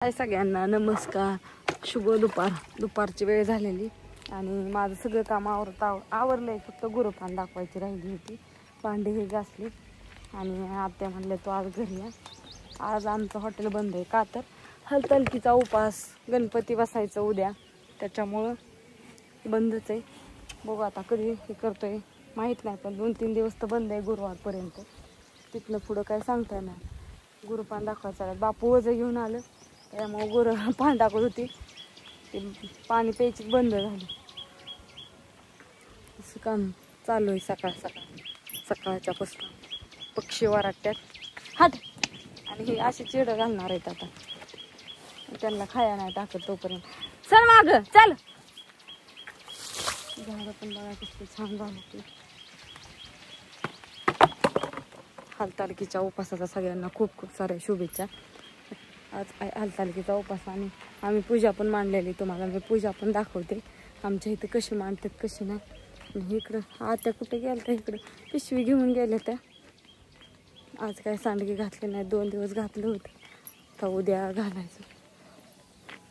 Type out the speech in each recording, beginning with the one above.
हाय सगळ्यांना नमस्कार. शुभ दुपारची वेळ झालेली आणि माझं सगळं काम आवरलंय. फक्त गुरुपान दाखवायची राहिली होती. भांडी हे घासली आणि आत्या म्हणले तो आज घरी या. आज आमचं हॉटेल बंद आहे का तर हलतलकीचा उपास, गणपती बसायचं उद्या, त्याच्यामुळं बंदच आहे. बघू आता कधी हे करतोय माहीत नाही, पण 2-3 दिवस तर बंद आहे गुरुवारपर्यंत. तिथनं पुढं काय सांगता येणार. गुरुपान दाखवायचं बापू वजं घेऊन आलं त्यामुळे गुरं पान टाकत होती, ते पाणी प्यायची बंद झाली. असं काम चालू आहे सकाळच्या पासून. पक्षी वराट्यात हाट आणि हे असे चिडं घालणार आहेत आता. त्यांना खाया नाही टाकत तोपर्यंत. चल माग चल. झाडं पण बघा किती छान झालं ते. हरतालिकेच्या उपासाचा सगळ्यांना खूप खूप साऱ्या शुभेच्छा. आज हरतालिकेचा उपास आणि आम्ही पूजा पण मांडलेली. तुम्हाला मी पूजा पण दाखवते आमच्या इथं कशी मांडतात कशी नाही. आणि इकडं आत्या कुठे गेल्या त्या, इकडे पिशवी घेऊन गेल्या त्या. आज काय सांडगे घातले नाही, 2 दिवस घातलं होतं तर उद्या घालायचं.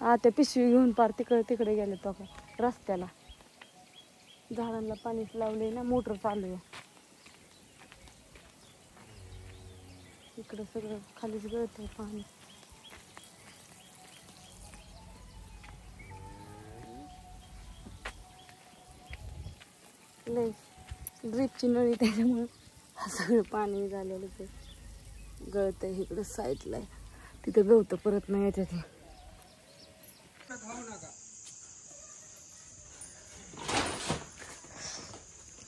आत्या पिशवी घेऊन पार तिकडे गेले तो रस्त्याला. झाडांना पाणीच लावले ना, मोटर चालू आहे. इकडं सगळं खालीच गळतंय पाणी. लय ड्रीपची नळी त्याच्यामुळं सगळं पाणी झालेलं ते गळतंय. इकडं साईडला आहे, तिथं गवतं परत नाही येते ते.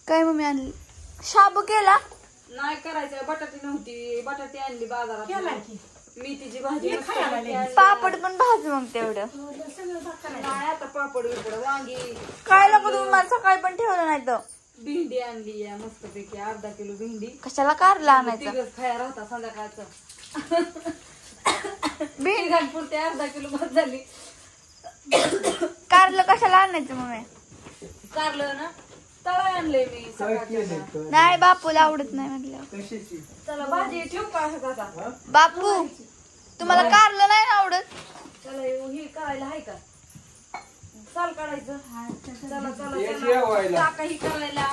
काय मम्मी आणली? शाबू केला नाही करायचं. बटाटी नव्हती, बटाटी आणली बाजारात. मेथीची भाजी, पापड पण भाजू मग तेवढं. नाही आता पापड बिपड वांगी काय नको तुम्ही मला सकाळी पण ठेवलं नाही तर. भेंडी आणली आहे मस्त पैकी 1/2 किलो भेंडी. कशाला कारला आणायचं? तिघच खाया राहता संध्याकाळचं. भेंडी पुरते 1/2 किलो भात झाली. कारलं कशाला आणायचं मम्मी? कारलं ना तळा आणले मी सकाळच्या. नाही बापूला आवडत नाही म्हटलं. चला भाजी ठेवू का आता? बापू तुम्हाला कारलं नाही ना आवडत? चला हे करायला आहे का? चाल काढायचं. चला टाका ही करायला.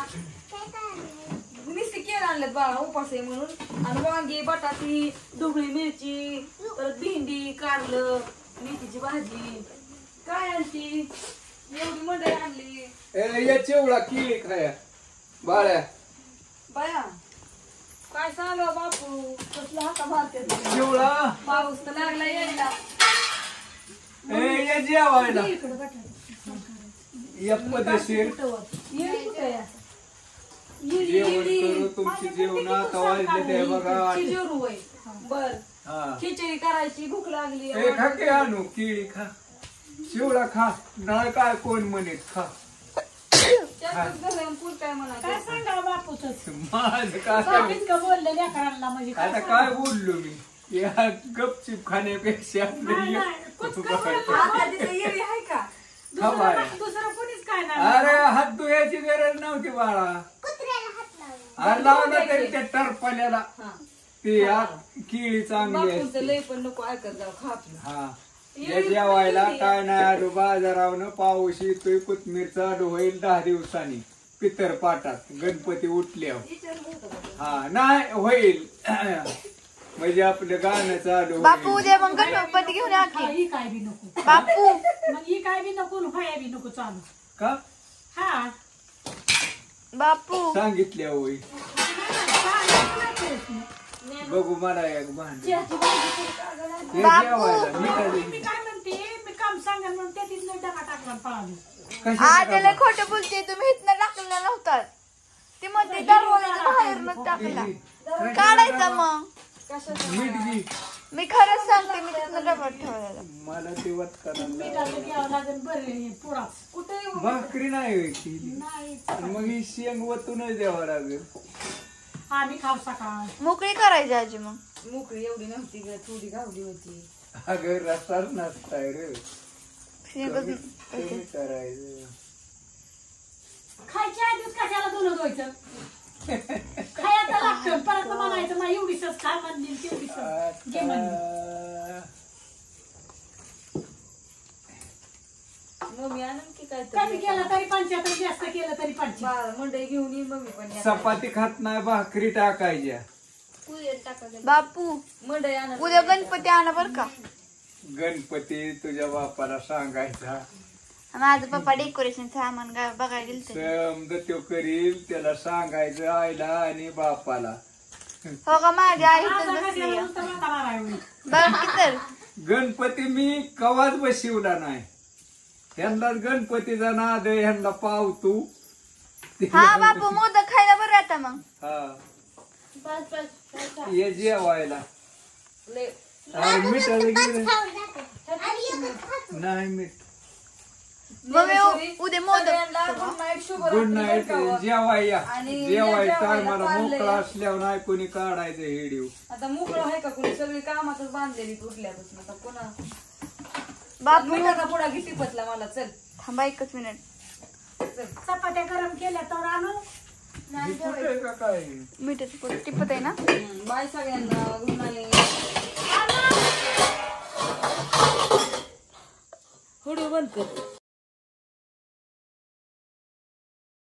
मिस्त्री केळं आणलेत बाळा उपास आहे म्हणून. आणि वांगी, बटाटी, ढोबळी मिरची, परत भेंडी, कारलं, मेथीची भाजी. काय आणती एवढी मंडळी आणली. चिवळा किळी खाया बाळ्या बाया काय सांगा बापू, कसला हाता मारते. चिवळा पाऊस तर लागला यायला. जेवायला पद्धतशीर जेवण करू. तुमची जेवण आता वाजले ते बघा. बर खिचडी करायची, भूक लागली. खा की आणू किळी खा, चिवळा खा. नाही काय कोण म्हणेत खा. काय सांगा बापूच माझं आता काय बोललो मी. या गपचिप खाण्यापेक्षा अरे हात धुयाची गरज नव्हती बाळा. अरे लावला तरी त्या टरपल्याला ती किळी चांगली लय पण नको ऐकत जाऊ खा. हा जेवायला काय नाही आलो बाजारावनं. पाऊस येतोय, कोथमीर चालू होईल 10 दिवसांनी पितर पाटात गणपती उठल्यावर. हा नाही होईल म्हणजे आपलं गाणं चालू. बापू उद्या मग गणपती घेऊन या की. काय बी नको बापू मग ही काय बी नको व्हाया बी नको चालू का? हा बापू सांगितल्या होय. बघू मला एक भांडी जेवायला मी काय म्हणते, मी काम सांगा म्हणून त्या तिथनं डबा टाकला पळालो. आजला खोटं बोलते. तुम्ही इथनं टाकलेला नव्हता. ती म्हणते दरवाजा बाहेरनं टाकला. काढायचा मग. मीठ घे. मी खरंच सांगते, मी तिथनं डबा ठेवलेला. मला तेवत मिठाचं घ्यावं लागेल बरं पुराच. कुठे भाकरी नाही केली मग ही शेंग वतूनच द्यावं लागेल. आम्ही खाऊ सकाळ मोकळी करायची आजी मग. मोकळी एवढी नव्हती ग, थोडी गावली होती. अगं रसाच नसताय रे. शेंगच करायचं खायच्या आधीच कशाला धुणं धुवायचं. खायला लागतं परत म्हणायचं मग एवढीच खा म्हणली तेवढीच घे म्हणली. मम्मी आणून की काय कमी केलं तरी 75, जास्त केलं तरी 25. मंडई घेऊन येईन मम्मी पण या. चपाती खात नाही भाकरी टाकायच्या. बापू मंडई आणून उद्या गणपती आणा बर का. गणपती तुझ्या बापाला सांगायचा माझं पप्पा डेकोरेशन सामान बघायला गेलते. समज तो करील त्याला सांगायचं आईला आणि बापाला. हो का माझ्या आई आता तर कशाला बसली नुसतं माथा मारायला? बघ की तर. गणपती मी कवाच बशिवला नाही. ह्यांना गणपतीचा नाद आहे, ह्यांना पावतो. हा बापू मोदक खायला बरं आता मग. हा ये जेवायला. लय अरे मिठाचं गेलं नाही मीठ. मग उद्या मोदक सगळ्यांना गुड नाईट, शुभरात्री गुड नाईट. बरं का? जेवाया आणि जेवायचं जेवायला मला चाललंय. मोकळा असल्यावर नाही कोणी काढायचं हेडिओ. आता मोकळं आहे का कोणी? सगळी कामातच बांधलेली उठल्यापासून. आता पुन्हा बापू मिठाचा पुडा किती पतला मला. चल थांबा एकच मिनिट. चल. चपात्या गरम केल्या तर आणू. हे कुठे आहे का काय? मिठाचं पुढे टिपत आहे ना. बाय सगळ्यांना. Good night. व्हिडिओ बंद कर.